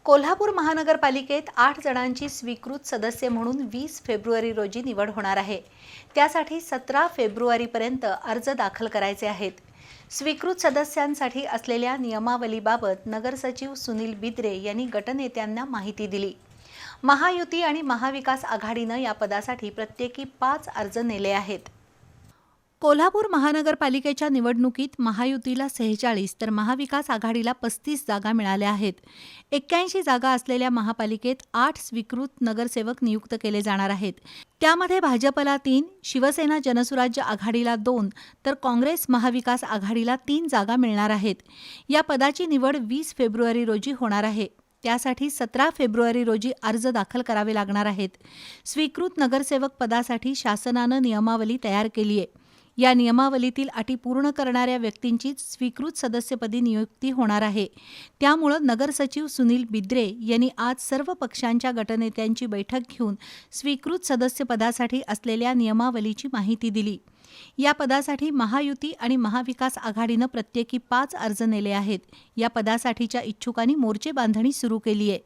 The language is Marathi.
कोल्हापूर महानगरपालिकेत 8 जणांची स्वीकृत सदस्य म्हणून 20 फेब्रुवारी रोजी निवड होणार आहे। त्यासाठी 17 फेब्रुवारीपर्यंत अर्ज दाखल करायचे आहेत। स्वीकृत सदस्यांसाठी असलेल्या नियमावलीबाबत नगरसचिव सुनील बिद्रे यांनी गटनेत्यांना माहिती दिली। महायुती आणि महाविकास आघाडीनं या पदासाठी प्रत्येकी 5 अर्ज नेले आहेत। कोल्हापूर महानगरपालिकेच्या निवडणुकीत महायुतीला 46 तर महाविकास आघाडीला 35 जागा मिळाल्या आहेत। 81 जागा असलेल्या महापालिकेत 8 स्वीकृत नगरसेवक नियुक्त केले जाणार आहेत। त्यामध्ये भाजपला 3, शिवसेना जनसुराज्य आघाडीला 2 तर काँग्रेस महाविकास आघाडीला 3 जागा मिळणार आहेत। या पदाची निवड 20 फेब्रुवारी रोजी होणार आहे। त्यासाठी 17 फेब्रुवारी रोजी अर्ज दाखल करावे लागणार आहेत। स्वीकृत नगरसेवक पदासाठी शासनानं नियमावली तयार केली आहे। या नियमावलीतील अटी पूर्ण करणाऱ्या व्यक्तींची स्वीकृत सदस्यपदी नियुक्ती होणार आहे। त्यामुळे नगरसचिव सुनील बिद्रे यांनी आज सर्व पक्षांच्या गटनेत्यांची बैठक घेऊन स्वीकृत सदस्यपदासाठी असलेल्या नियमावलीची माहिती दिली। या पदासाठी महायुती आणि महाविकास आघाडीनं प्रत्येकी 5 अर्ज नेले आहेत। या पदासाठीच्या इच्छुकांनी मोर्चे बांधणी सुरू केली आहे।